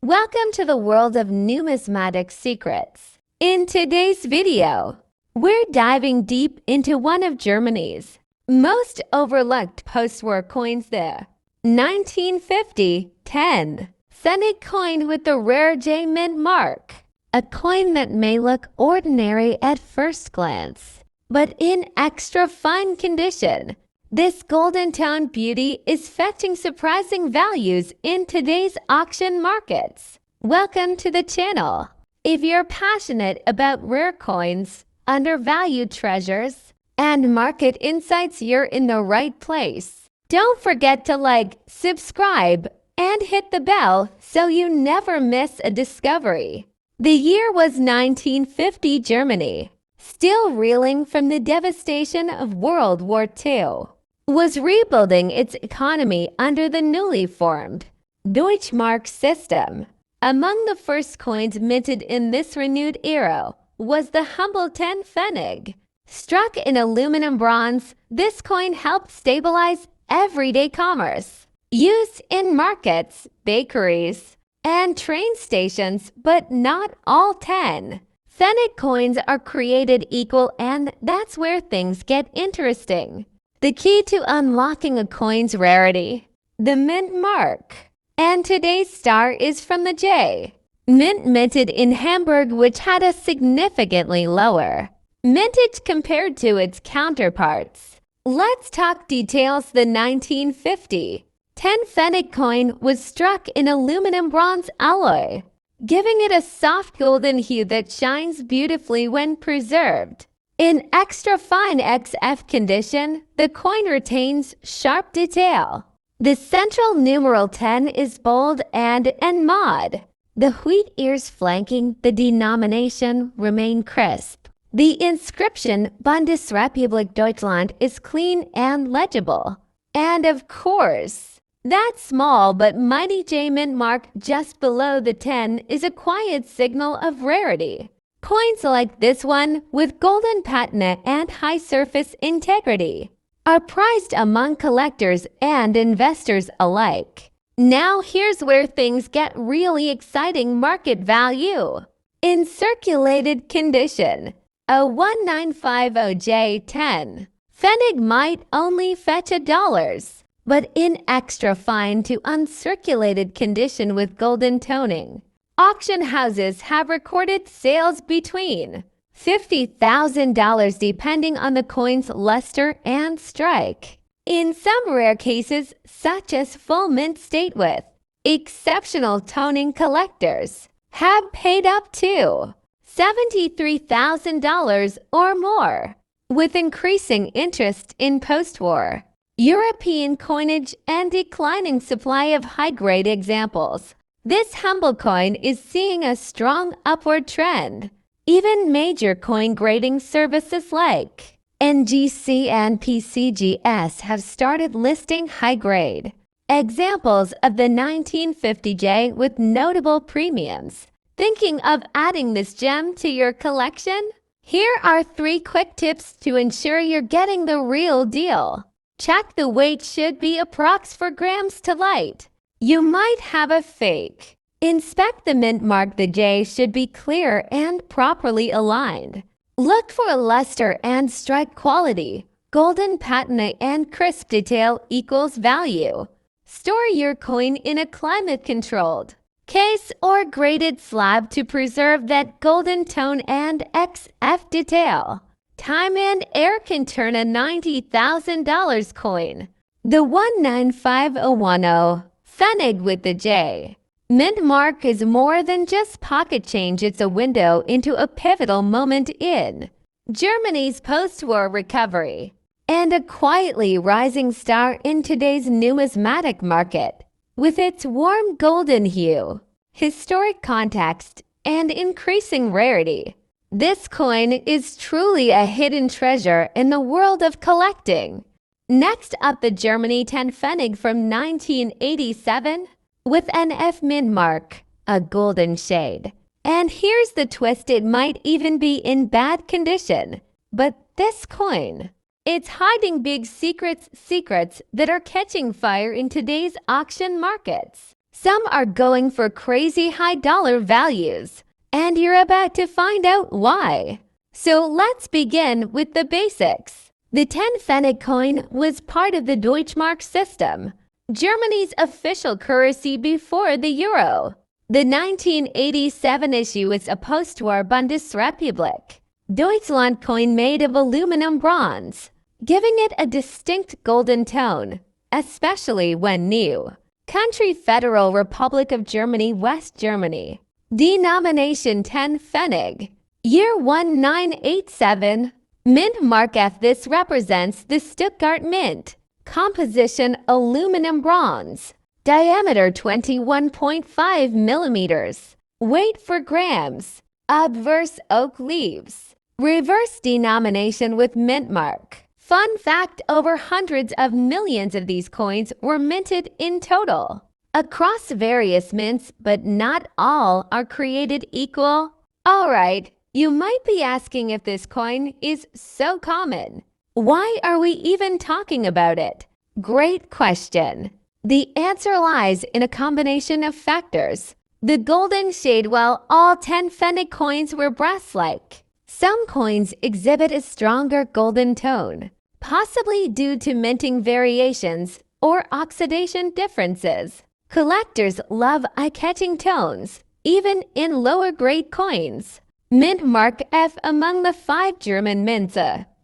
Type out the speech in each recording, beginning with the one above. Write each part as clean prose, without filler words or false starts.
Welcome to the world of numismatic secrets. In today's video, we're diving deep into one of Germany's most overlooked post-war coins, the 1950 10 Pfennig coin with the rare J mint mark. A coin that may look ordinary at first glance, but in extra fine condition. This golden toned beauty is fetching surprising values in today's auction markets. Welcome to the channel. If you're passionate about rare coins, undervalued treasures, and market insights, you're in the right place. Don't forget to like, subscribe, and hit the bell so you never miss a discovery. The year was 1950 Germany, still reeling from the devastation of World War II. Was rebuilding its economy under the newly formed Deutschmark system. Among the first coins minted in this renewed era was the humble 10 Pfennig. Struck in aluminum bronze, this coin helped stabilize everyday commerce. Used in markets, bakeries, and train stations, but not all 10 Pfennig coins are created equal, and that's where things get interesting. The key to unlocking a coin's rarity, the mint mark. And today's star is from the J. Mint minted in Hamburg, which had a significantly lower mintage compared to its counterparts. Let's talk details. The 1950 10 Pfennig coin was struck in aluminum bronze alloy, giving it a soft golden hue that shines beautifully when preserved. In extra fine XF condition, the coin retains sharp detail. The central numeral 10 is bold and mod. The wheat ears flanking the denomination remain crisp. The inscription Bundesrepublik Deutschland is clean and legible. And of course, that small but mighty J mint mark just below the 10 is a quiet signal of rarity. Coins like this one, with golden patina and high surface integrity, are prized among collectors and investors alike. Now here's where things get really exciting: market value. In circulated condition, a 1950J10 Pfennig might only fetch $1, but in extra fine to uncirculated condition with golden toning, auction houses have recorded sales between $50,000 depending on the coin's luster and strike. In some rare cases, such as full mint state with exceptional toning, collectors have paid up to $73,000 or more. With increasing interest in post-war European coinage and declining supply of high-grade examples, this humble coin is seeing a strong upward trend. Even major coin grading services like NGC and PCGS have started listing high-grade examples of the 1950J with notable premiums. Thinking of adding this gem to your collection? Here are 3 quick tips to ensure you're getting the real deal. Check the weight should be approx 4 grams to light. You might have a fake. Inspect the mint mark. The J should be clear and properly aligned. Look for luster and strike quality. Golden patina and crisp detail equals value. Store your coin in a climate-controlled case or graded slab to preserve that golden tone and XF detail. Time and air can turn a $90,000 coin. The 195010 Pfennig with the J mint mark is more than just pocket change. It's a window into a pivotal moment in Germany's post-war recovery and a quietly rising star in today's numismatic market. With its warm golden hue, historic context, and increasing rarity, this coin is truly a hidden treasure in the world of collecting. Next up, the Germany 10 Pfennig from 1987 with an F mint mark, a golden shade. And here's the twist: it might even be in bad condition, but this coin, it's hiding big secrets that are catching fire in today's auction markets. Some are going for crazy high dollar values, and you're about to find out why. So let's begin with the basics. The 10 Pfennig coin was part of the Deutschmark system, Germany's official currency before the euro. The 1987 issue is a post-war Bundesrepublik Deutschland coin made of aluminum bronze, giving it a distinct golden tone, especially when new. Country Federal Republic of Germany, West Germany. Denomination 10 Pfennig. Year 1987. Mint mark F. This represents the Stuttgart Mint. Composition aluminum bronze. Diameter 21.5 millimeters. Weight for grams. Obverse oak leaves. Reverse denomination with mint mark. Fun fact, over hundreds of millions of these coins were minted in total across various mints, but not all are created equal. Alright, you might be asking if this coin is so common. Why are we even talking about it? Great question. The answer lies in a combination of factors. The golden shade. While all 10 Pfennig coins were brass-like, some coins exhibit a stronger golden tone, possibly due to minting variations or oxidation differences. Collectors love eye-catching tones, even in lower-grade coins. Mint mark F among the 5 German mints,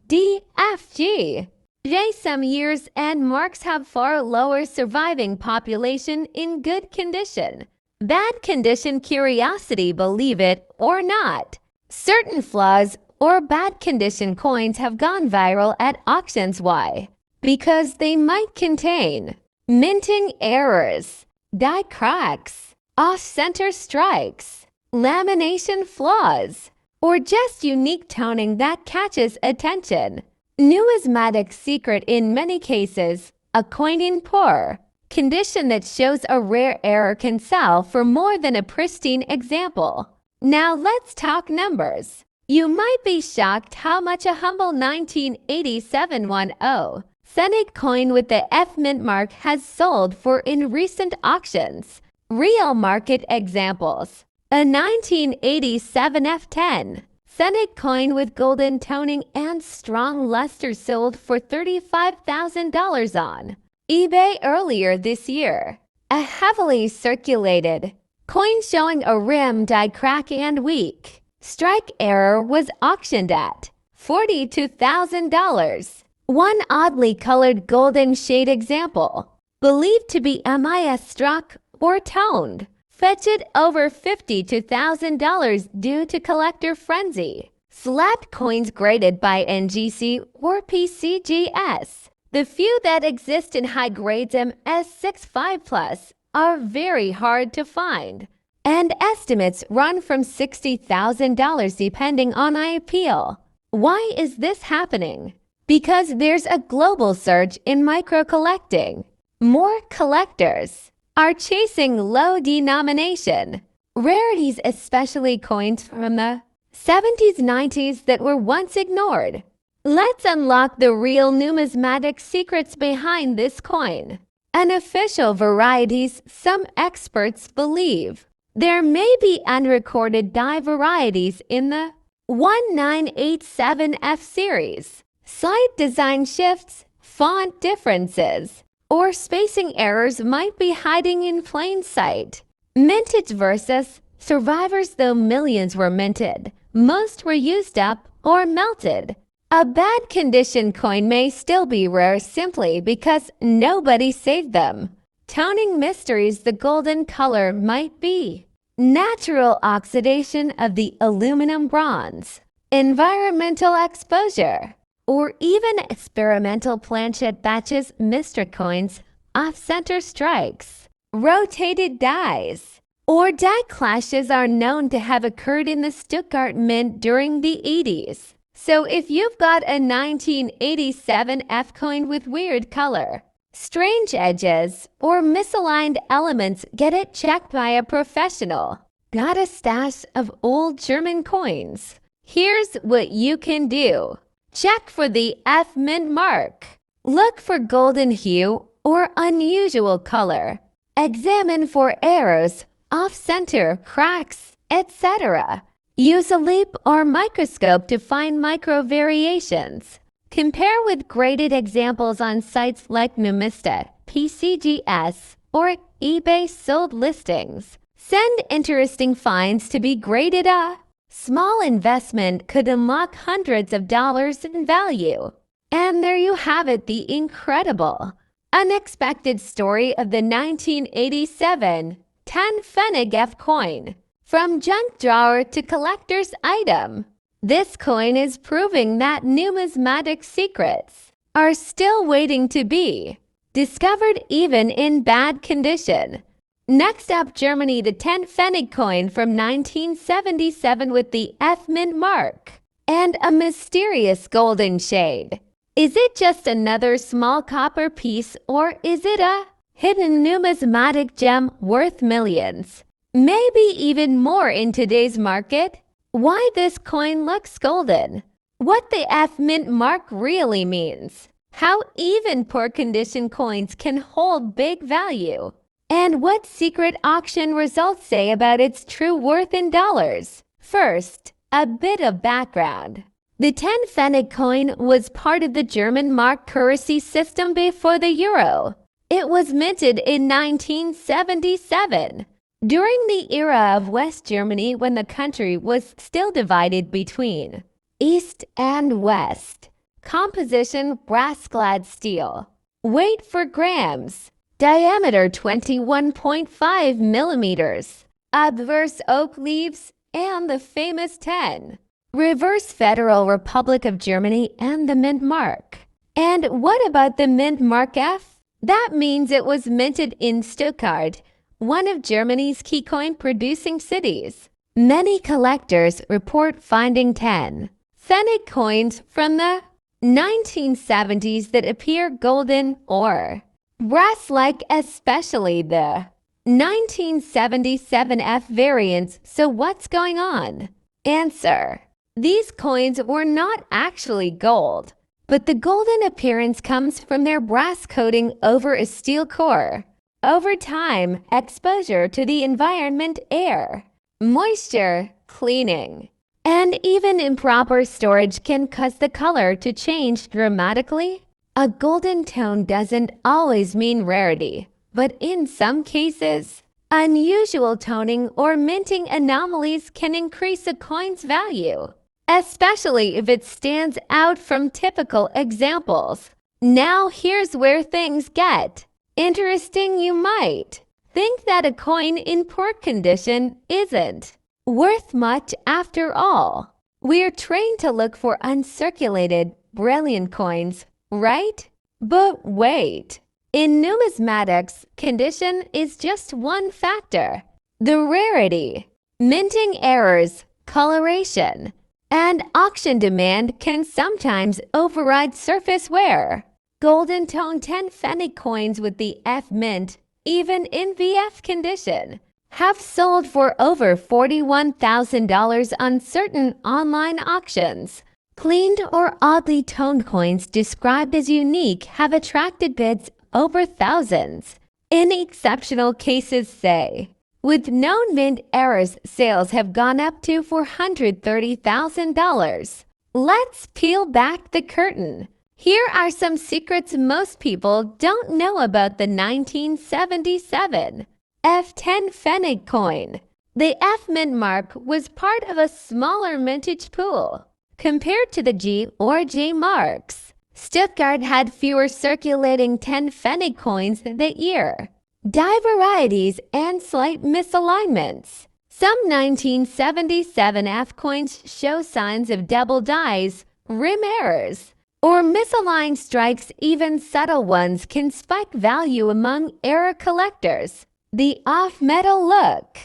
D, F, G. J. Some years and marks have far lower surviving population in good condition. Bad condition curiosity, believe it or not. Certain flaws or bad condition coins have gone viral at auctions. Why? Because they might contain minting errors, die cracks, off-center strikes, lamination flaws, or just unique toning that catches attention. Numismatic secret. In many cases, a coin in poor condition that shows a rare error can sell for more than a pristine example. Now let's talk numbers. You might be shocked how much a humble 1987 Pfennig coin with the F mint mark has sold for in recent auctions. Real market examples. A 1987 F10 Pfennig coin with golden toning and strong luster sold for $35,000 on eBay earlier this year. A heavily circulated coin showing a rim die crack and weak strike error was auctioned at $42,000. One oddly colored golden shade example, believed to be MIS struck or toned, fetched over $52,000 due to collector frenzy. Slabbed coins graded by NGC or PCGS. The few that exist in high grades MS65+, are very hard to find, and estimates run from $60,000 depending on IPO. Why is this happening? Because there's a global surge in micro-collecting. More collectors are chasing low denomination rarities, especially coins from the 70s, 90s that were once ignored. Let's unlock the real numismatic secrets behind this coin. Unofficial varieties. Some experts believe there may be unrecorded die varieties in the 1987F series. Slight design shifts, font differences, or spacing errors might be hiding in plain sight. Mintage versus survivors. Though millions were minted, most were used up or melted. A bad condition coin may still be rare simply because nobody saved them. Toning mysteries. The golden color might be natural oxidation of the aluminum bronze, environmental exposure, or even experimental planchet batches. Mystic coins, off-center strikes, rotated dies, or die clashes are known to have occurred in the Stuttgart Mint during the 80s. So if you've got a 1987 F coin with weird color, strange edges, or misaligned elements, get it checked by a professional. Got a stash of old German coins? Here's what you can do. Check for the F mint mark. Look for golden hue or unusual color. Examine for errors, off-center, cracks, etc. Use a loupe or microscope to find micro variations. Compare with graded examples on sites like Numista, PCGS, or eBay sold listings. Send interesting finds to be graded a small investment could unlock hundreds of dollars in value. And there you have it, the incredible, unexpected story of the 1987 10 Pfennig F coin. From junk drawer to collector's item, this coin is proving that numismatic secrets are still waiting to be discovered even in bad condition. Next up, Germany, the 10 Pfennig coin from 1977 with the F mint mark and a mysterious golden shade. Is it just another small copper piece, or is it a hidden numismatic gem worth millions? Maybe even more in today's market? Why this coin looks golden? What the F mint mark really means? How even poor condition coins can hold big value? And what secret auction results say about its true worth in dollars? First, a bit of background. The 10 Pfennig coin was part of the German mark currency system before the euro. It was minted in 1977, during the era of West Germany when the country was still divided between East and West. Composition: brass-clad steel. Weight for grams. Diameter 21.5 millimeters. Obverse oak leaves and the famous 10. Reverse Federal Republic of Germany and the mint mark. And what about the mint mark F? That means it was minted in Stuttgart, one of Germany's key coin producing cities. Many collectors report finding 10 Pfennig coins from the 1970s that appear golden or brass-like, especially the 1977 F variants. So what's going on? Answer: these coins were not actually gold, but the golden appearance comes from their brass coating over a steel core. Over time, exposure to the environment, air, moisture, cleaning, and even improper storage can cause the color to change dramatically. A golden tone doesn't always mean rarity, but in some cases, unusual toning or minting anomalies can increase a coin's value, especially if it stands out from typical examples. Now here's where things get interesting. You might think that a coin in poor condition isn't worth much after all. We're trained to look for uncirculated, brilliant coins, right? But wait. In numismatics, condition is just one factor. The rarity, minting errors, coloration, and auction demand can sometimes override surface wear. Golden tone 10 Pfennig coins with the F mint, even in VF condition, have sold for over $41,000 on certain online auctions. Cleaned or oddly toned coins described as unique have attracted bids over thousands. In exceptional cases, say, with known mint errors, sales have gone up to $430,000. Let's peel back the curtain. Here are some secrets most people don't know about the 1977 F10 Pfennig coin. The F mint mark was part of a smaller mintage pool. Compared to the G or J marks, Stuttgart had fewer circulating 10 Pfennig coins that year. Die varieties and slight misalignments. Some 1977 F coins show signs of double dies, rim errors, or misaligned strikes. Even subtle ones can spike value among error collectors. The off-metal look.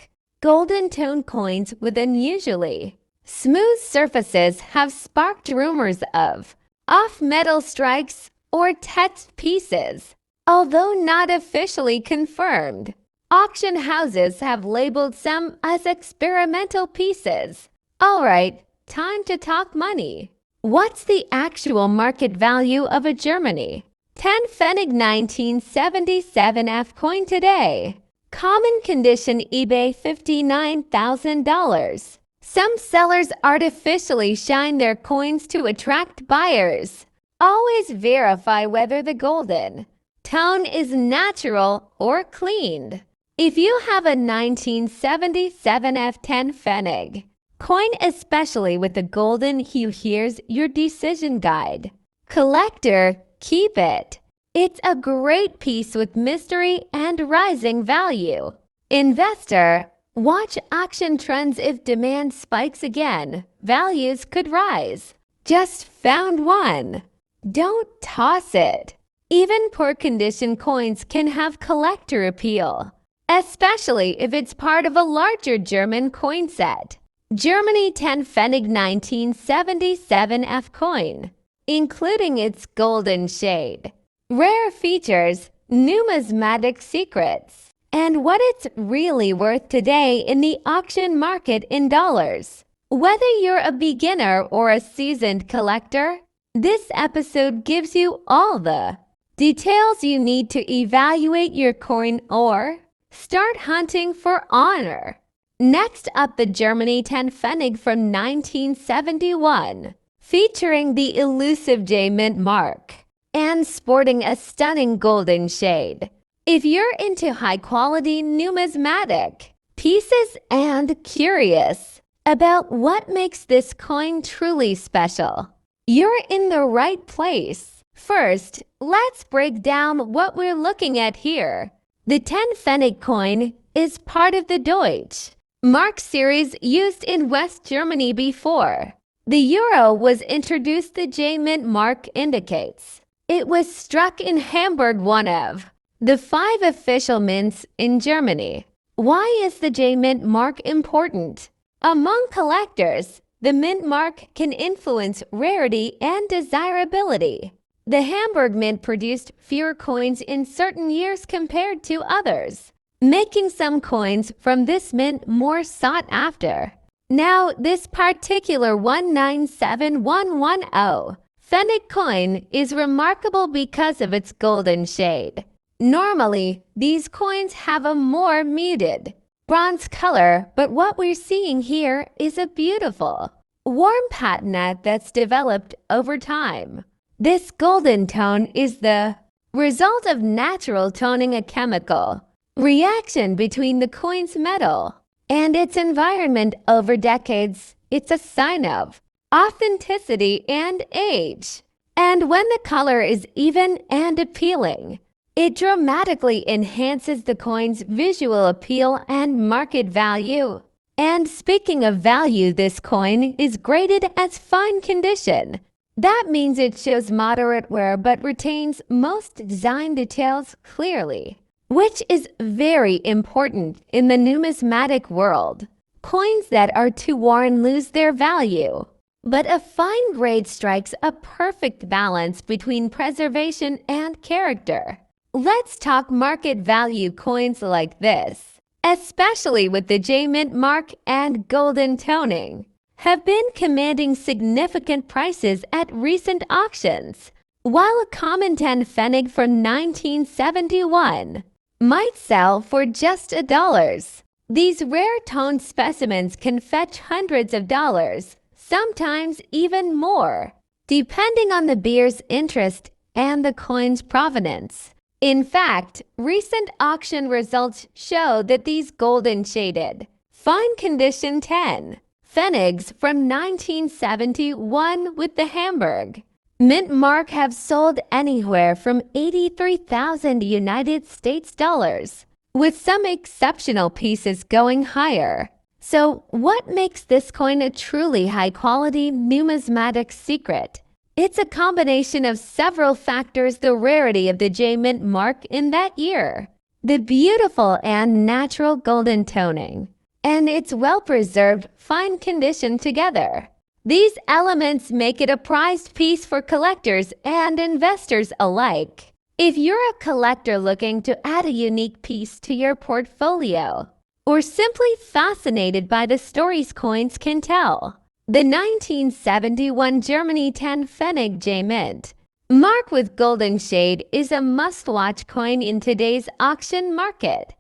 Golden tone coins with unusually smooth surfaces have sparked rumors of off-metal strikes or text pieces, although not officially confirmed. Auction houses have labeled some as experimental pieces. All right, time to talk money. What's the actual market value of a Germany 10 Pfennig 1977 F coin today. Common condition eBay $59,000. Some sellers artificially shine their coins to attract buyers. Always verify whether the golden tone is natural or cleaned. If you have a 1977 F10 Pfennig coin, especially with the golden hue, here's your decision guide. Collector, keep it. It's a great piece with mystery and rising value. Investor, watch auction trends. If demand spikes again, values could rise. Just found one. Don't toss it. Even poor condition coins can have collector appeal, especially if it's part of a larger German coin set. Germany 10 Pfennig 1977 F coin, including its golden shade. Rare features, numismatic secrets, and what it's really worth today in the auction market in dollars. Whether you're a beginner or a seasoned collector, this episode gives you all the details you need to evaluate your coin or start hunting for honor. Next up, the Germany 10 Pfennig from 1971, featuring the elusive J mint mark and sporting a stunning golden shade. If you're into high-quality numismatic pieces and curious about what makes this coin truly special, you're in the right place. First, let's break down what we're looking at here. The 10 Pfennig coin is part of the Deutsche Mark series used in West Germany before the euro was introduced. The J mint mark indicates it was struck in Hamburg, one of the 5 official mints in Germany. Why is the J mint mark important? Among collectors, the mint mark can influence rarity and desirability. The Hamburg mint produced fewer coins in certain years compared to others, making some coins from this mint more sought after. Now, this particular 197110 Pfennig coin is remarkable because of its golden shade. Normally, these coins have a more muted bronze color, but what we're seeing here is a beautiful, warm patina that's developed over time. This golden tone is the result of natural toning, a chemical reaction between the coin's metal and its environment over decades. It's a sign of authenticity and age. And when the color is even and appealing, it dramatically enhances the coin's visual appeal and market value. And speaking of value, this coin is graded as fine condition. That means it shows moderate wear but retains most design details clearly, which is very important in the numismatic world. Coins that are too worn lose their value, but a fine grade strikes a perfect balance between preservation and character. Let's talk market value coins like this, especially with the J mint mark and golden toning, have been commanding significant prices at recent auctions. While a common 10 Pfennig from 1971 might sell for just $1, these rare toned specimens can fetch hundreds of dollars, sometimes even more, depending on the beer's interest and the coin's provenance. In fact, recent auction results show that these golden shaded, fine condition 10 Pfennigs from 1971 with the Hamburg mint mark have sold anywhere from $83,000 United States dollars, with some exceptional pieces going higher. So, what makes this coin a truly high-quality numismatic secret? It's a combination of several factors: the rarity of the J mint mark in that year, the beautiful and natural golden toning, and its well-preserved fine condition together. These elements make it a prized piece for collectors and investors alike. If you're a collector looking to add a unique piece to your portfolio, or simply fascinated by the stories coins can tell, the 1971 Germany 10 Pfennig J mint Mark with golden shade is a must-watch coin in today's auction market.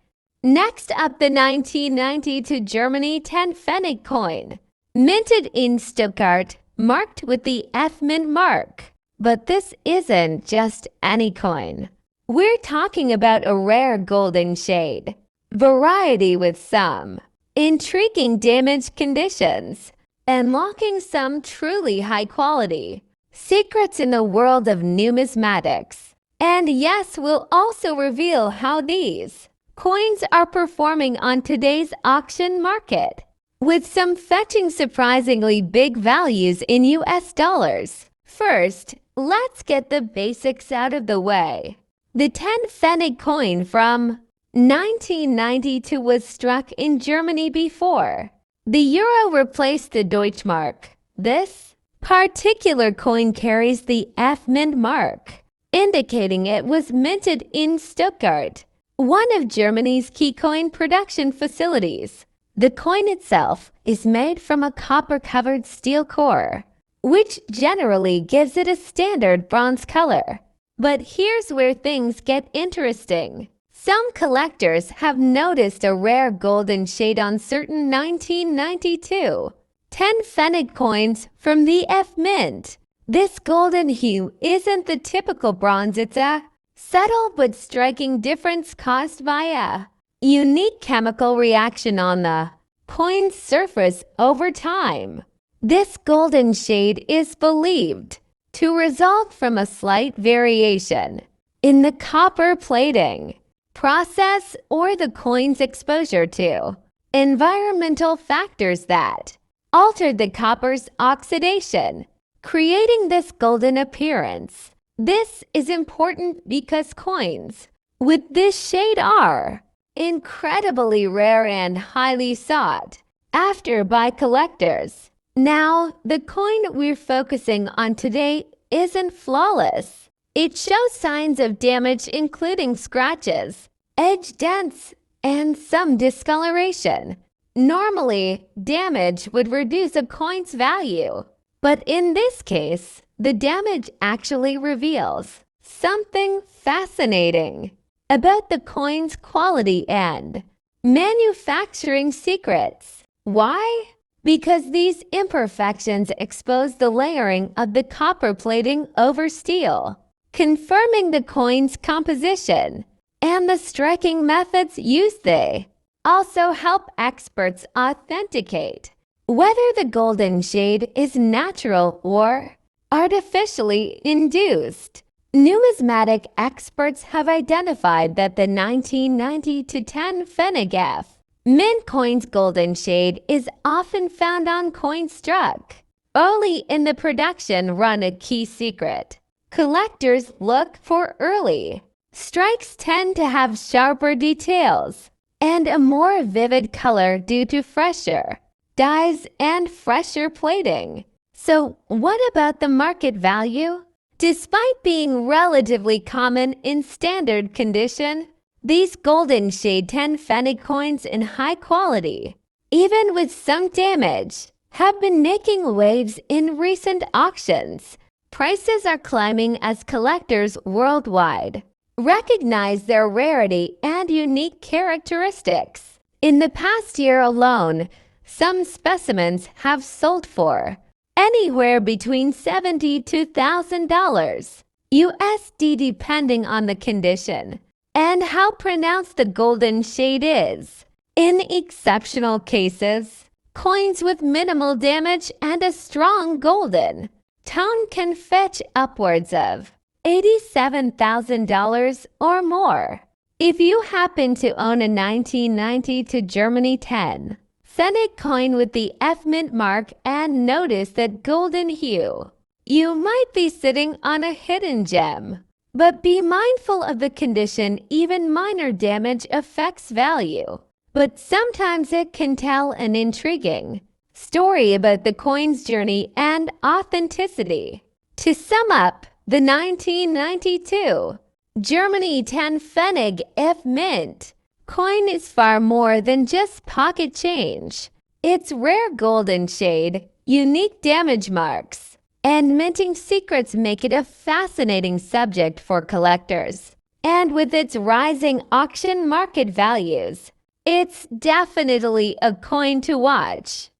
Next up, the 1992 Germany 10 Pfennig coin, minted in Stuttgart, marked with the F mint mark. But this isn't just any coin. We're talking about a rare golden shade, variety with some intriguing damage conditions, and unlocking some truly high quality secrets in the world of numismatics. And yes, we'll also reveal how these coins are performing on today's auction market, with some fetching surprisingly big values in US dollars. First, let's get the basics out of the way. The 10 Pfennig coin from 1992 was struck in Germany before the euro replaced the Deutschmark. This particular coin carries the F mint mark, indicating it was minted in Stuttgart, one of Germany's key coin production facilities. The coin itself is made from a copper-covered steel core, which generally gives it a standard bronze color. But here's where things get interesting. Some collectors have noticed a rare golden shade on certain 1992 10 Pfennig coins from the F mint. This golden hue isn't the typical bronze, it's a subtle but striking difference caused by a unique chemical reaction on the coin's surface over time. This golden shade is believed to result from a slight variation in the copper plating process or the coin's exposure to environmental factors that altered the copper's oxidation, creating this golden appearance. This is important because coins with this shade are incredibly rare and highly sought after by collectors. Now, the coin we're focusing on today isn't flawless. It shows signs of damage including scratches, edge dents, and some discoloration. Normally, damage would reduce a coin's value, but in this case, the damage actually reveals something fascinating about the coin's quality and manufacturing secrets. Why? Because these imperfections expose the layering of the copper plating over steel, confirming the coin's composition, and the striking methods used. They also help experts authenticate whether the golden shade is natural or artificially induced. Numismatic experts have identified that the 1990 to 10 Pfennig F mint coin's golden shade is often found on coins struck early in the production run. A key secret collectors look for: early strikes tend to have sharper details and a more vivid color due to fresher dyes and fresher plating. So what about the market value? Despite being relatively common in standard condition, these golden shade 10 Pfennig coins in high quality, even with some damage, have been making waves in recent auctions. Prices are climbing as collectors worldwide recognize their rarity and unique characteristics. In the past year alone, some specimens have sold for anywhere between $70,000 to $1,000 USD depending on the condition and how pronounced the golden shade is. In exceptional cases, coins with minimal damage and a strong golden tone can fetch upwards of $87,000 or more. If you happen to own a 1990 to Germany 10 Pfennig coin with the F mint mark and notice that golden hue, you might be sitting on a hidden gem. But be mindful of the condition. Even minor damage affects value. But sometimes it can tell an intriguing story about the coin's journey and authenticity. To sum up, the 1992 Germany 10 Pfennig F mint coin is far more than just pocket change. Its rare golden shade, unique damage marks, and minting secrets make it a fascinating subject for collectors. And with its rising auction market values, it's definitely a coin to watch.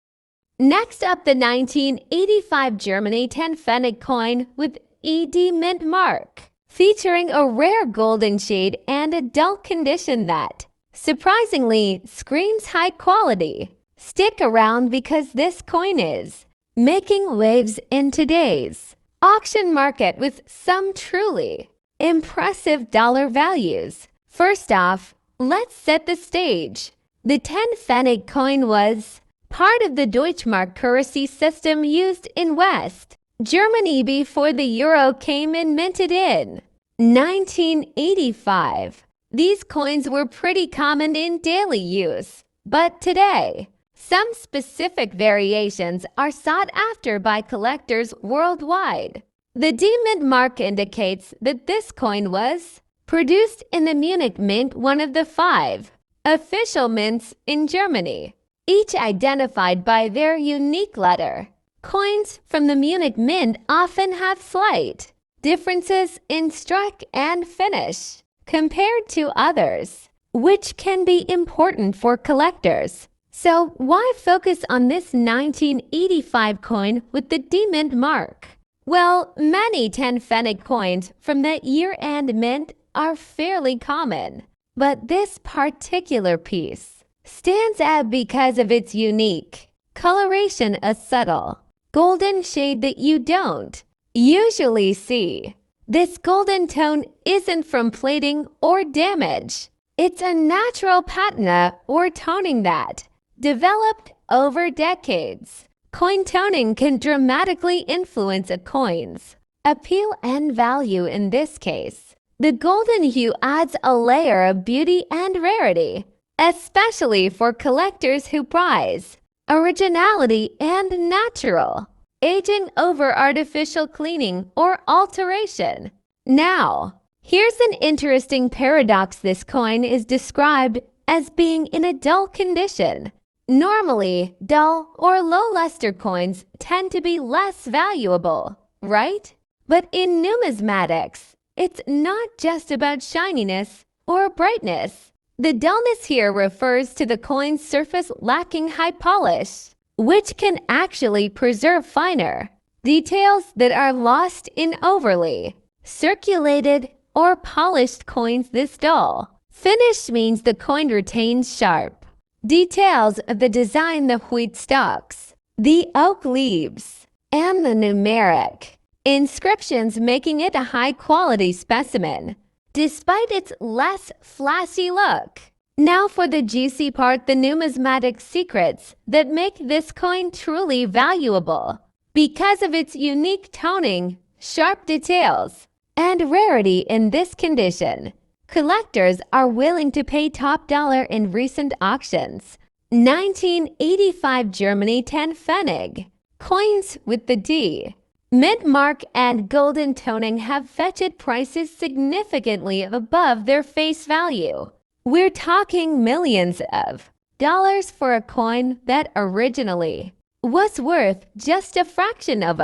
Next up, the 1985 Germany 10 Pfennig coin with ED mint mark, featuring a rare golden shade and a dull condition that, surprisingly, screams high quality. Stick around because this coin is making waves in today's auction market with some truly impressive dollar values. First off, let's set the stage. The 10 Pfennig coin was part of the Deutschmark currency system used in West Germany before the euro came and minted in 1985. These coins were pretty common in daily use, but today, some specific variations are sought after by collectors worldwide. The D-Mint mark indicates that this coin was produced in the Munich Mint, one of the 5 official mints in Germany, each identified by their unique letter. Coins from the Munich Mint often have slight differences in strike and finish compared to others, which can be important for collectors. So why focus on this 1985 coin with the D-Mint mark? Well, many 10 Pfennig coins from the year-end mint are fairly common, but this particular piece stands out because of its unique coloration, a subtle golden shade that you don't usually see. This golden tone isn't from plating or damage. It's a natural patina or toning that developed over decades. Coin toning can dramatically influence a coin's appeal and value. In this case, the golden hue adds a layer of beauty and rarity, especially for collectors who prize originality and natural aging over artificial cleaning or alteration. Now, here's an interesting paradox. This coin is described as being in a dull condition. Normally, dull or low luster coins tend to be less valuable, right? But in numismatics, it's not just about shininess or brightness. The dullness here refers to the coin's surface lacking high polish, which can actually preserve finer details that are lost in overly circulated or polished coins. This dull finish means the coin retains sharp details of the design, the wheat stalks, the oak leaves, and the numeric inscriptions, making it a high-quality specimen, despite its less flashy look. Now for the juicy part, the numismatic secrets that make this coin truly valuable. Because of its unique toning, sharp details, and rarity in this condition, collectors are willing to pay top dollar in recent auctions. 1985 Germany 10 Pfennig coins with the D mint mark and golden toning have fetched prices significantly above their face value. We're talking millions of dollars for a coin that originally was worth just a fraction of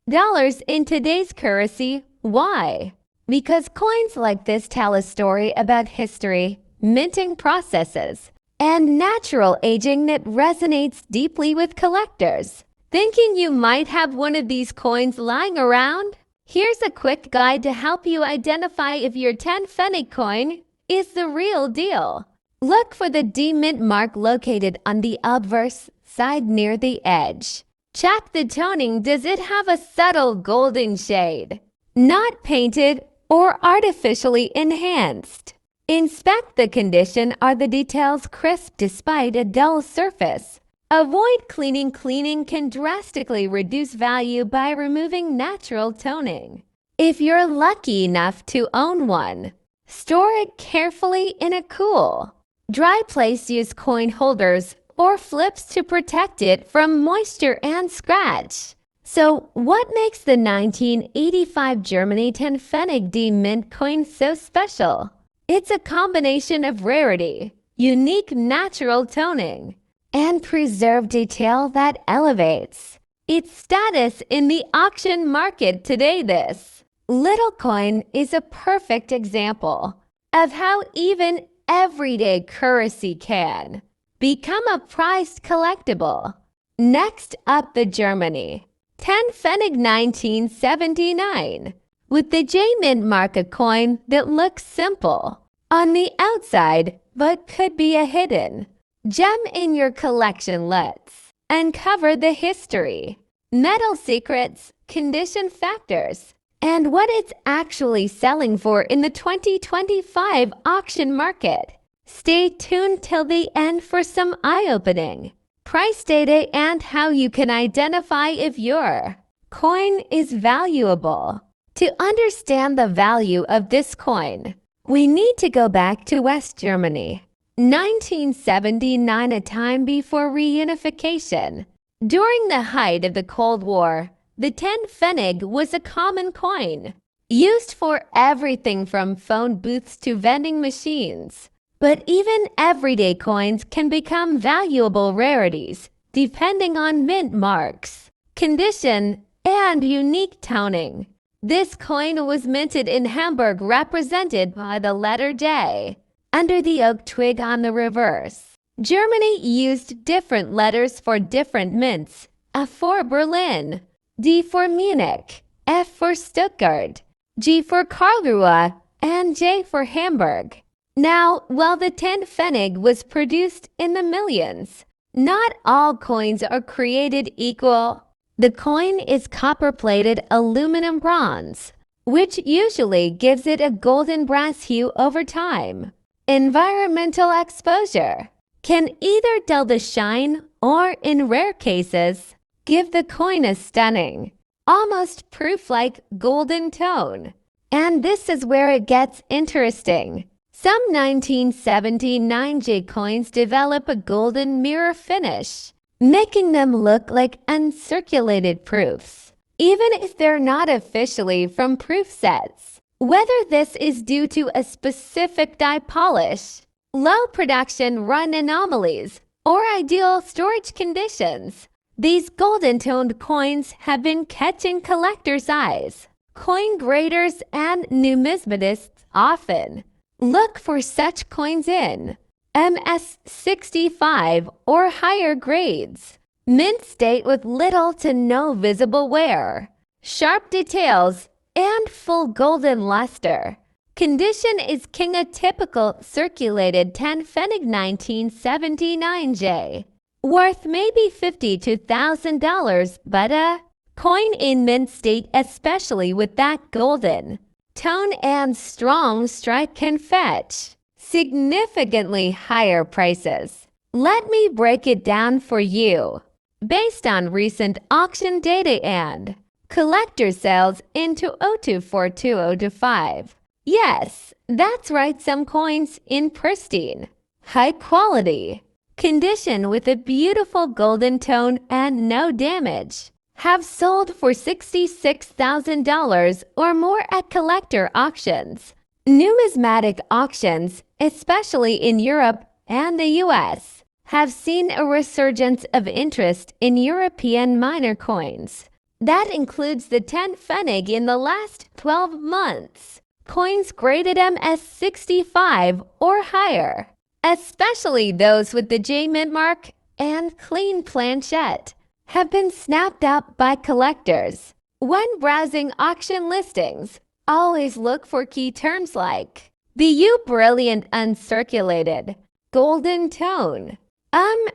$1 in today's currency. Why? Because coins like this tell a story about history, minting processes, and natural aging that resonates deeply with collectors. Thinking you might have one of these coins lying around? Here's a quick guide to help you identify if your 10 Pfennig coin is the real deal. Look for the D mint mark located on the obverse side near the edge. Check the toning. Does it have a subtle golden shade, not painted or artificially enhanced? Inspect the condition. Are the details crisp despite a dull surface? Avoid cleaning. Cleaning can drastically reduce value by removing natural toning. If you're lucky enough to own one, store it carefully in a cool, dry place. Use coin holders or flips to protect it from moisture and scratch. So, what makes the 1985 Germany 10 Pfennig D mint coin so special? It's a combination of rarity, unique natural toning, and preserved detail that elevates its status in the auction market today. This little coin is a perfect example of how even everyday currency can become a prized collectible. Next up, the Germany 10 Pfennig 1979, with the J Mint mark, a coin that looks simple on the outside but could be a hidden gem in your collection. Let's uncover the history, metal secrets, condition factors, and what it's actually selling for in the 2025 auction market. Stay tuned till the end for some eye-opening price data and how you can identify if your coin is valuable. To understand the value of this coin, we need to go back to West Germany, 1979, a time before reunification. During the height of the Cold War, the 10 Pfennig was a common coin, used for everything from phone booths to vending machines. But even everyday coins can become valuable rarities, depending on mint marks, condition, and unique toning. This coin was minted in Hamburg, represented by the letter J under the oak twig on the reverse. Germany used different letters for different mints: F for Berlin, D for Munich, F for Stuttgart, G for Karlsruhe, and J for Hamburg. Now, while the 10 Pfennig was produced in the millions, not all coins are created equal. The coin is copper-plated aluminum bronze, which usually gives it a golden brass hue over time. Environmental exposure can either dull the shine or, in rare cases, give the coin a stunning, almost proof-like golden tone. And this is where it gets interesting. Some 1979 J coins develop a golden mirror finish, making them look like uncirculated proofs, even if they're not officially from proof sets. Whether this is due to a specific die polish, low production run anomalies, or ideal storage conditions, these golden-toned coins have been catching collectors' eyes. Coin graders and numismatists often look for such coins in MS65 or higher grades, mint state with little to no visible wear, sharp details, and full golden luster. Condition is king. A typical circulated 10 Pfennig 1979 J, worth maybe $50 to $1,000, but a coin in mint state, especially with that golden tone and strong strike, can fetch significantly higher prices. Let me break it down for you based on recent auction data and collector sales into 024205. Yes, that's right, some coins in pristine, high quality condition with a beautiful golden tone and no damage have sold for $66,000 or more at collector auctions. Numismatic auctions, especially in Europe and the US, have seen a resurgence of interest in European minor coins. That includes the 10 Pfennig in the last 12 months. Coins graded MS65 or higher, especially those with the J Mint mark and clean planchette, have been snapped up by collectors. When browsing auction listings, always look for key terms like BU brilliant uncirculated, golden tone,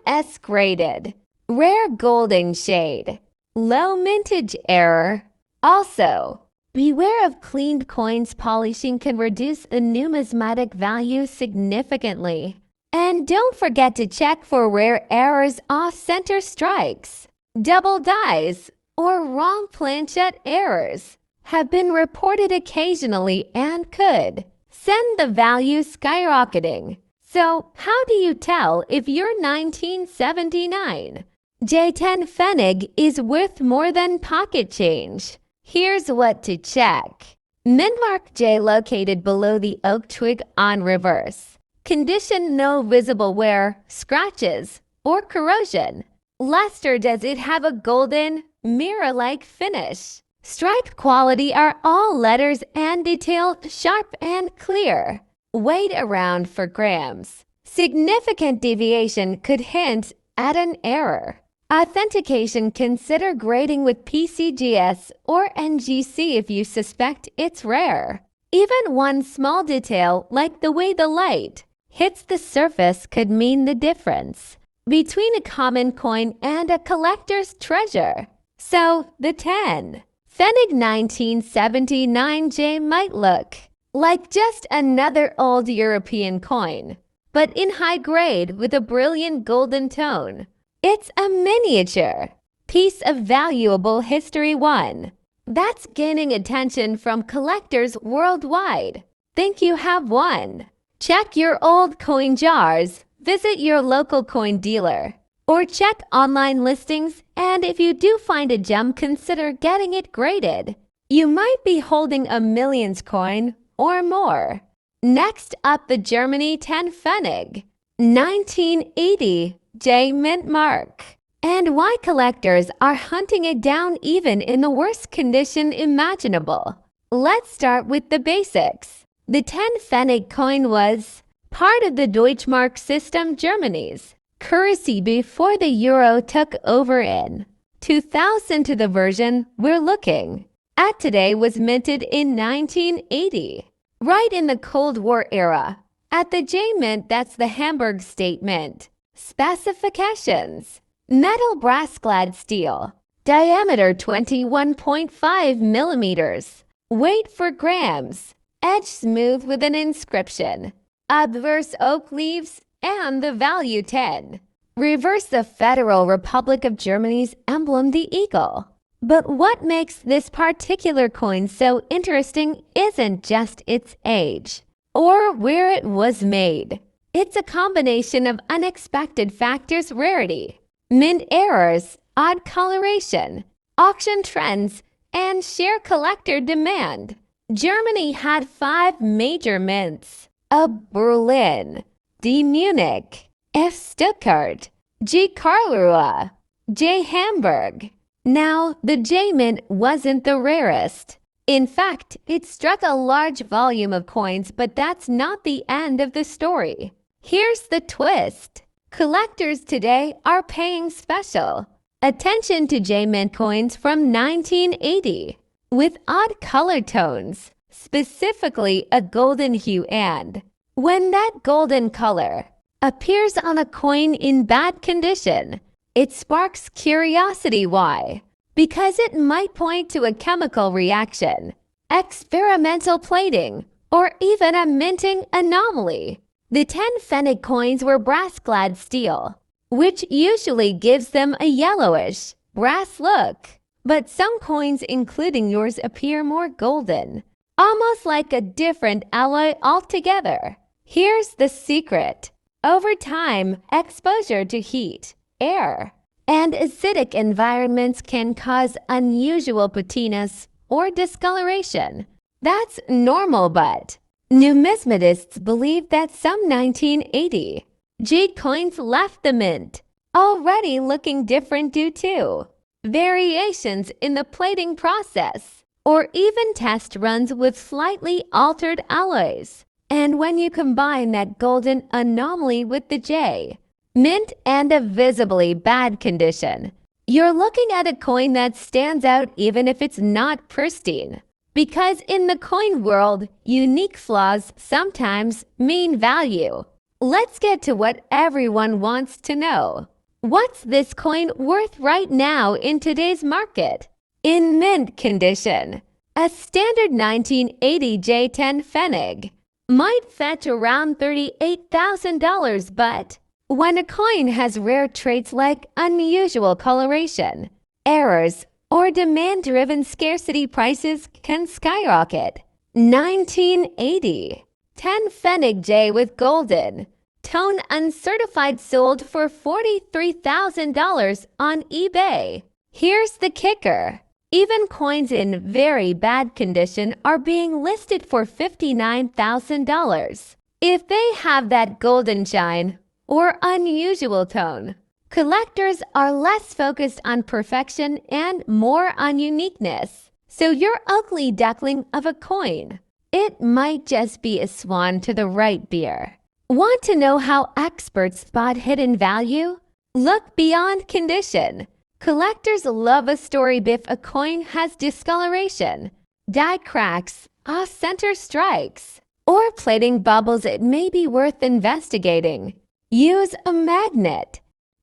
S graded, rare golden shade, low mintage error. Also, beware of cleaned coins. Polishing can reduce the numismatic value significantly. And don't forget to check for rare errors, off-center strikes, double dies, or wrong planchette errors have been reported occasionally and could send the value skyrocketing. So, how do you tell if your 1979 J10 Pfennig is worth more than pocket change? Here's what to check. Mint mark J located below the oak twig on reverse. Condition: no visible wear, scratches, or corrosion. Luster: does it have a golden mirror-like finish. Stripe quality are all letters and detailed, sharp and clear. Weight around 4 grams. Significant deviation could hint at an error. Authentication: consider grading with PCGS or NGC if you suspect it's rare. Even one small detail, like the way the light hits the surface, could mean the difference between a common coin and a collector's treasure. So, the 10 Pfennig 1979J might look like just another old European coin, but in high grade with a brilliant golden tone. It's a miniature piece of valuable history. One that's gaining attention from collectors worldwide. Think you have one? Check your old coin jars, visit your local coin dealer, or check online listings, and if you do find a gem, consider getting it graded. You might be holding a millions coin or more. Next up, the Germany 10 Pfennig 1980 J mint mark, and why collectors are hunting it down even in the worst condition imaginable. Let's start with the basics. The 10 Pfennig coin was part of the Deutschmark system, Germany's currency before the euro took over in 2000. To the version we're looking at today was minted in 1980, right in the Cold War era. At the J mint, that's the Hamburg State Mint. Specifications: metal brass-clad steel, diameter 21.5 millimeters, weight 4 grams, edge smooth with an inscription, obverse oak leaves, and the value 10. Reverse the Federal Republic of Germany's emblem, the eagle. But what makes this particular coin so interesting isn't just its age or where it was made. It's a combination of unexpected factors: rarity, mint errors, odd coloration, auction trends, and sheer collector demand. Germany had 5 major mints: A Berlin, D Munich, F Stuttgart, G Karlsruhe, J Hamburg. Now, the J mint wasn't the rarest. In fact, it struck a large volume of coins, but that's not the end of the story. Here's the twist. Collectors today are paying special attention to J mint coins from 1980 with odd color tones, specifically a golden hue, and when that golden color appears on a coin in bad condition, it sparks curiosity. Why? Because it might point to a chemical reaction, experimental plating, or even a minting anomaly. The 10 Pfennig coins were brass-clad steel, which usually gives them a yellowish, brass look. But some coins, including yours, appear more golden, almost like a different alloy altogether. Here's the secret. Over time, exposure to heat, air, and acidic environments can cause unusual patinas or discoloration. That's normal, but numismatists believe that some 1980 jade coins left the mint already looking different due to variations in the plating process or even test runs with slightly altered alloys. And when you combine that golden anomaly with the J mint and a visibly bad condition, you're looking at a coin that stands out even if it's not pristine. Because in the coin world, unique flaws sometimes mean value. Let's get to what everyone wants to know. What's this coin worth right now in today's market? In mint condition, a standard 1980 J10 Pfennig might fetch around $38,000, but when a coin has rare traits like unusual coloration, errors, or demand-driven scarcity, prices can skyrocket. 1980 10 Pfennig J with golden tone uncertified sold for $43,000 on eBay. Here's the kicker. Even coins in very bad condition are being listed for $59,000 if they have that golden shine or unusual tone. Collectors are less focused on perfection and more on uniqueness. So your ugly duckling of a coin, it might just be a swan to the right beer. Want to know how experts spot hidden value? Look beyond condition. Collectors love a story if a coin has discoloration, die cracks, off-center strikes, or plating bubbles. It may be worth investigating. Use a magnet.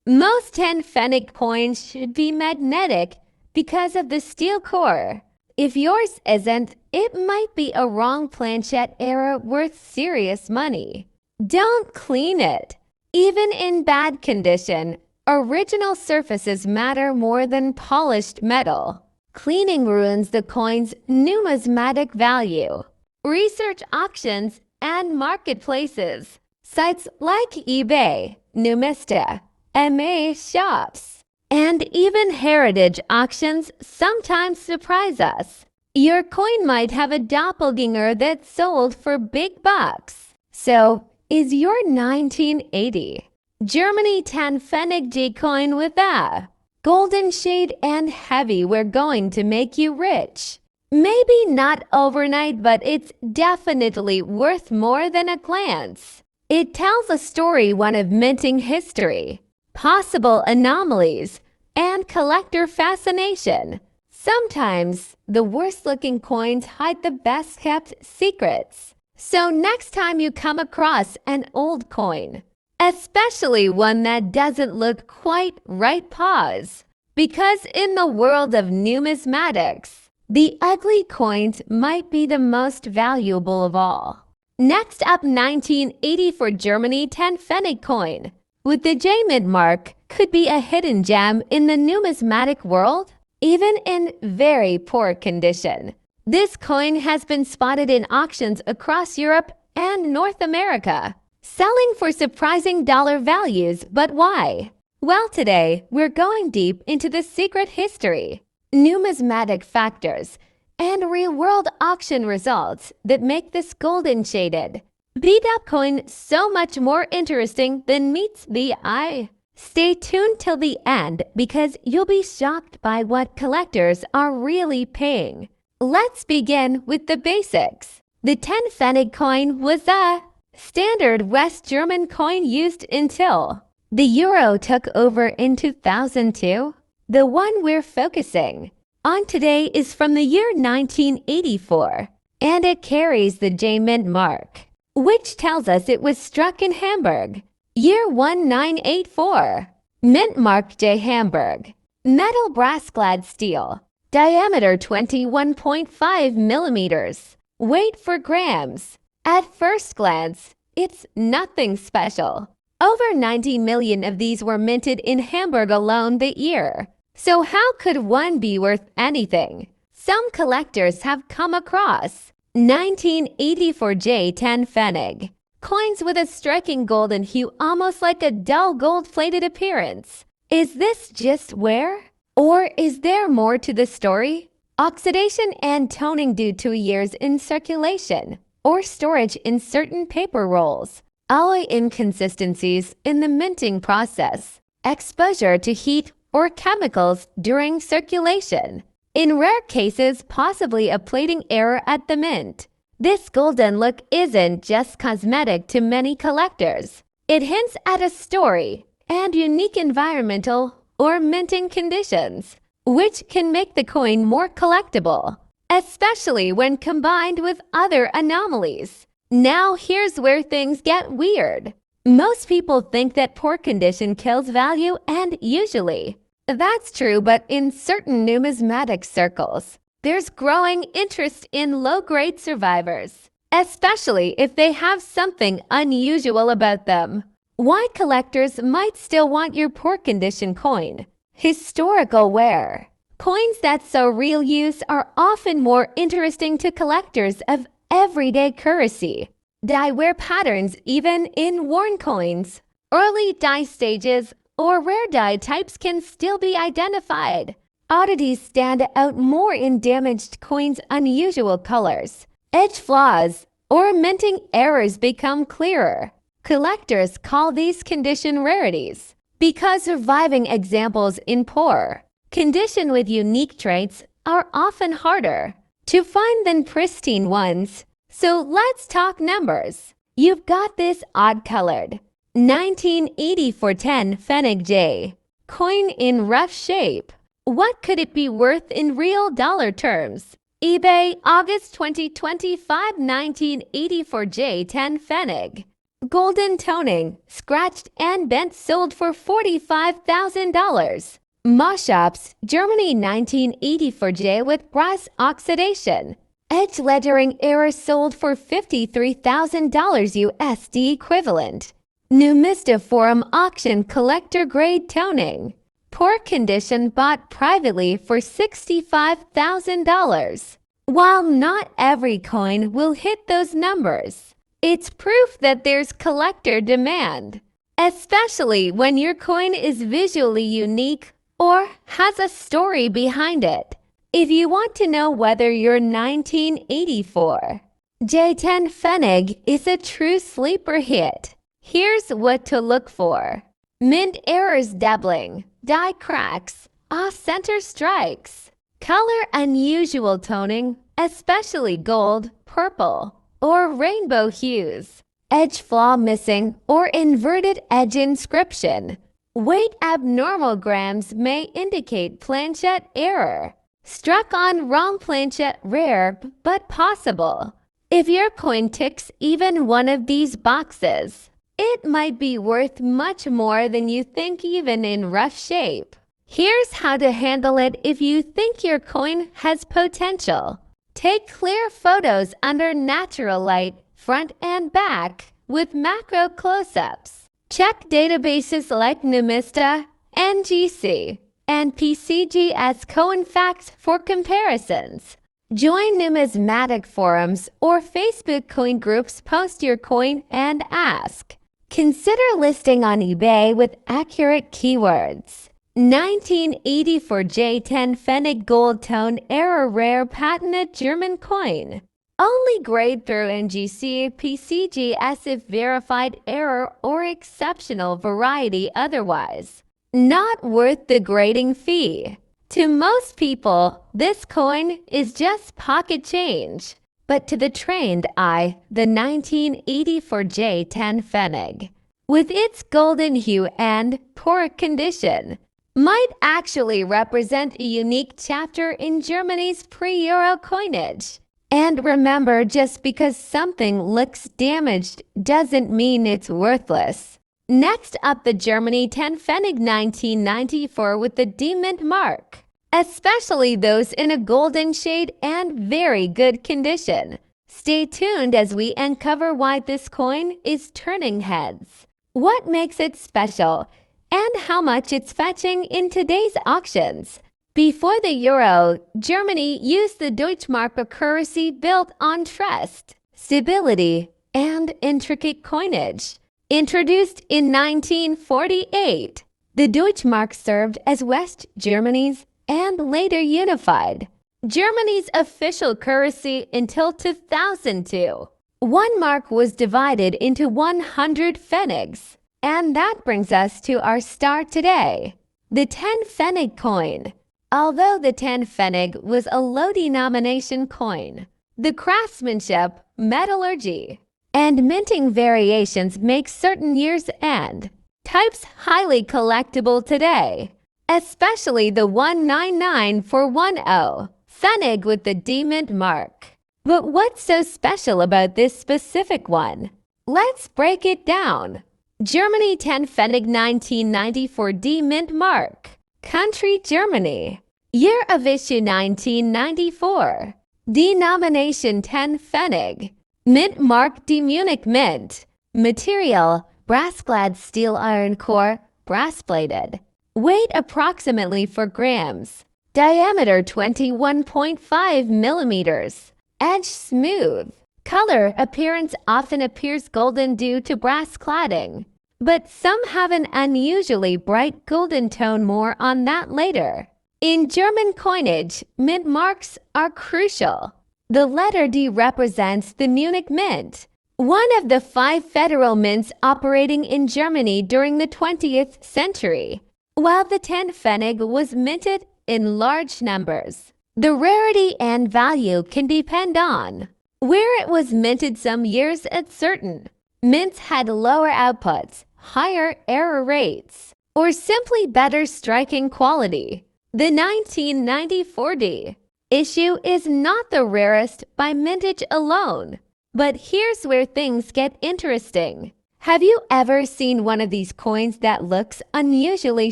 Most 10 Pfennig coins should be magnetic because of the steel core. If yours isn't, it might be a wrong planchette error worth serious money. Don't clean it. Even in bad condition, original surfaces matter more than polished metal. Cleaning ruins the coin's numismatic value. Research auctions and marketplaces. Sites like eBay, Numista, MA shops, and even heritage auctions sometimes surprise us. Your coin might have a doppelganger that's sold for big bucks. So, is your 1980 Germany 10 Pfennig G coin with a golden shade and heavy we're going to make you rich? Maybe not overnight, but it's definitely worth more than a glance. It tells a story, one of minting history, possible anomalies, and collector fascination. Sometimes the worst-looking coins hide the best-kept secrets. So next time you come across an old coin, especially one that doesn't look quite right, pause. Because in the world of numismatics, the ugly coins might be the most valuable of all. Next up, 1984 Germany 10 Pfennig coin with the J mid mark could be a hidden gem in the numismatic world, even in very poor condition. This coin has been spotted in auctions across Europe and North America, selling for surprising dollar values. But why? Well, today we're going deep into the secret history, numismatic factors, and real-world auction results that make this golden shaded, beat-up coin so much more interesting than meets the eye. Stay tuned till the end because you'll be shocked by what collectors are really paying. Let's begin with the basics. The 10 Pfennig coin was a standard West German coin used until the euro took over in 2002. The one we're focusing on today is from the year 1984, and it carries the J mint mark, which tells us it was struck in Hamburg. Year 1984. Mint mark J Hamburg. Metal brass-clad steel. Diameter 21.5 millimeters. Weight 4 grams. At first glance, it's nothing special. Over 90 million of these were minted in Hamburg alone that year. So how could one be worth anything? Some collectors have come across 1984 J10 Pfennig coins with a striking golden hue, almost like a dull gold-plated appearance. Is this just wear? Or is there more to the story? Oxidation and toning due to years in circulation or storage in certain paper rolls, alloy inconsistencies in the minting process, exposure to heat or chemicals during circulation. In rare cases, possibly a plating error at the mint. This golden look isn't just cosmetic to many collectors. It hints at a story and unique environmental or minting conditions, which can make the coin more collectible, especially when combined with other anomalies. Now here's where things get weird. Most people think that poor condition kills value, and usually that's true, but in certain numismatic circles, there's growing interest in low-grade survivors, especially if they have something unusual about them. Why collectors might still want your poor condition coin? Historical wear. Coins that show real use are often more interesting to collectors of everyday currency. Die wear patterns even in worn coins. Early die stages or rare die types can still be identified. Oddities stand out more in damaged coins' unusual colors. Edge flaws or minting errors become clearer. Collectors call these condition rarities. because surviving examples in poor condition with unique traits are often harder to find than pristine ones. So let's talk numbers. You've got this odd-colored 1984 Pfennig J coin in rough shape. What could it be worth in real dollar terms? eBay, August 2025, 1984 J10 Pfennig. Golden toning, scratched and bent, sold for $45,000. Moshops, Germany, 1984 J with brass oxidation. Edge lettering error, sold for $53,000 USD equivalent. Numista Forum auction, collector grade toning. Poor condition, bought privately for $65,000. While not every coin will hit those numbers, it's proof that there's collector demand, especially when your coin is visually unique or has a story behind it. If you want to know whether your 1984 J10 Pfennig is a true sleeper hit, here's what to look for. Mint errors, dabbling, die cracks, off-center strikes, color unusual toning, especially gold, purple, or rainbow hues, edge flaw missing or inverted edge inscription. Weight abnormal grams may indicate planchette error. Struck on wrong planchette, rare but possible. If your coin ticks even one of these boxes, it might be worth much more than you think even in rough shape. Here's how to handle it if you think your coin has potential. Take clear photos under natural light, front and back, with macro close-ups. Check databases like Numista, NGC, and PCGS Coinfax for comparisons. Join numismatic forums or Facebook coin groups. Post your coin and ask. Consider listing on eBay with accurate keywords. 1984 J10 Pfennig gold tone error, rare patented German coin. Only grade through NGC, PCGS if verified error or exceptional variety otherwise. Not worth the grading fee. To most people, this coin is just pocket change. But to the trained eye, the 1984 J10 Pfennig, with its golden hue and poor condition, might actually represent a unique chapter in Germany's pre-Euro coinage. And remember, just because something looks damaged doesn't mean it's worthless. Next up, the Germany 10 Pfennig 1994 with the D-Mint mark, especially those in a golden shade and very good condition. Stay tuned as we uncover why this coin is turning heads, what makes it special, and how much it's fetching in today's auctions. Before the euro, Germany used the Deutschmark, a currency built on trust, stability, and intricate coinage. Introduced in 1948, the Deutschmark served as West Germany's and later unified Germany's official currency until 2002. One mark was divided into 100 Pfennigs, and that brings us to our star today, the 10 Pfennig coin. Although the 10 Pfennig was a low denomination coin, the craftsmanship, metallurgy, and minting variations make certain years and types highly collectible today, especially the 199410 Pfennig with the D-Mint mark. But what's so special about this specific one? Let's break it down. Germany 10 Pfennig 1994 D-Mint mark. Country Germany. Year of issue 1994. Denomination 10 Pfennig. Mint mark D Munich Mint. Material brass-clad steel iron core, brass-plated. Weight approximately 4 grams. Diameter 21.5 millimeters. Edge smooth. Color appearance often appears golden due to brass cladding, but some have an unusually bright golden tone. More on that later. In German coinage, mint marks are crucial. The letter D represents the Munich Mint, one of the 5 federal mints operating in Germany during the 20th century. While the 10 Pfennig was minted in large numbers, the rarity and value can depend on where it was minted. Some years at certain mints had lower outputs, higher error rates, or simply better striking quality. The 1994 issue is not the rarest by mintage alone. But here's where things get interesting. Have you ever seen one of these coins that looks unusually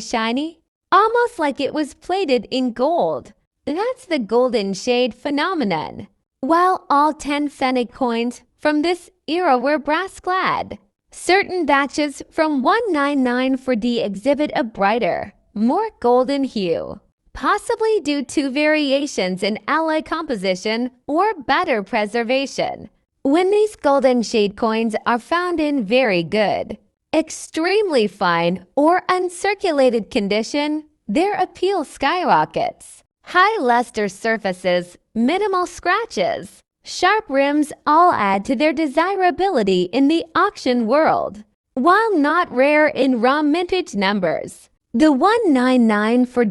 shiny? Almost like it was plated in gold. That's the golden shade phenomenon. While all 10 Pfennig coins from this era were brass-clad, certain batches from 1994 exhibit a brighter, more golden hue, possibly due to variations in alloy composition or better preservation. When these golden shade coins are found in very good, extremely fine, or uncirculated condition, their appeal skyrockets. High luster surfaces, minimal scratches, sharp rims all add to their desirability in the auction world. While not rare in raw mintage numbers, the 1994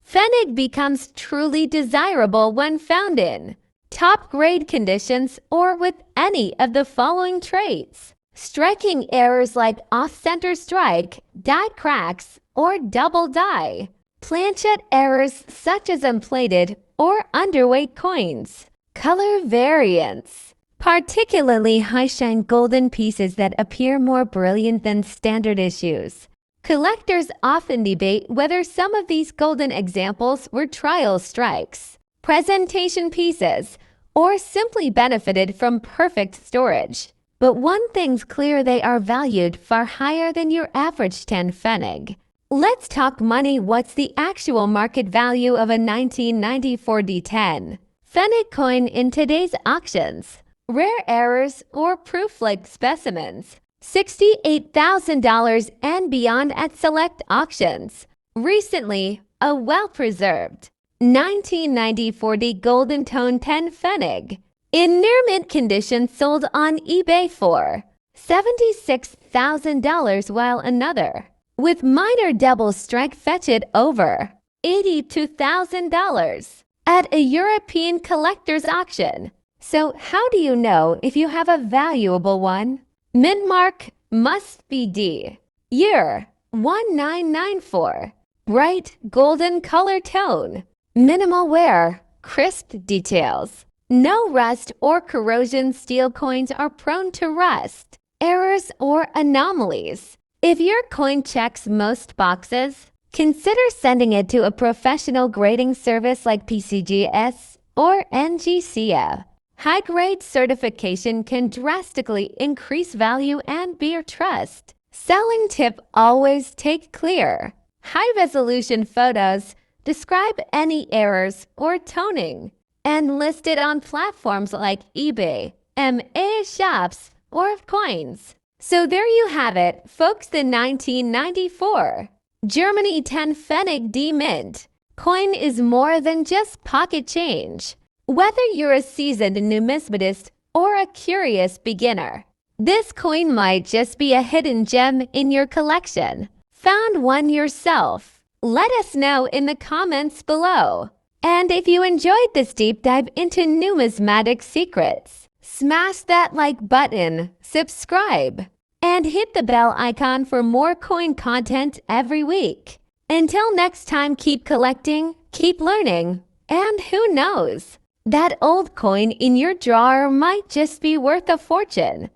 Pfennig becomes truly desirable when found in top-grade conditions or with any of the following traits: striking errors like off-center strike, die cracks, or double die, planchet errors such as unplated or underweight coins, color variants, particularly high-shine golden pieces that appear more brilliant than standard issues. Collectors often debate whether some of these golden examples were trial strikes, presentation pieces, or simply benefited from perfect storage. But one thing's clear: they are valued far higher than your average 10 Pfennig. Let's talk money. What's the actual market value of a 1994 10 Pfennig coin in today's auctions? Rare errors or proof-like specimens, $68,000 and beyond at select auctions. Recently, a well-preserved 1994 golden tone 10 Pfennig in near mint condition sold on eBay for $76,000, while another with minor double strike fetched it over $82,000 at a European collector's auction. So how do you know if you have a valuable one? Mint mark must be D. Year 1994. Bright golden color tone. Minimal wear. Crisp details. No rust or corrosion. Steel coins are prone to rust, errors, or anomalies. If your coin checks most boxes, consider sending it to a professional grading service like PCGS or NGCF. High-grade certification can drastically increase value and bear trust. Selling tip: always take clear, high-resolution photos, describe any errors or toning, and list it on platforms like eBay, MA Shops, or Coins. So there you have it, folks. The 1994 Germany 10 Pfennig D Mint coin is more than just pocket change. Whether you're a seasoned numismatist or a curious beginner, this coin might just be a hidden gem in your collection. Found one yourself? Let us know in the comments below. And if you enjoyed this deep dive into numismatic secrets, smash that like button, subscribe, and hit the bell icon for more coin content every week. Until next time, keep collecting, keep learning, and who knows? That old coin in your drawer might just be worth a fortune.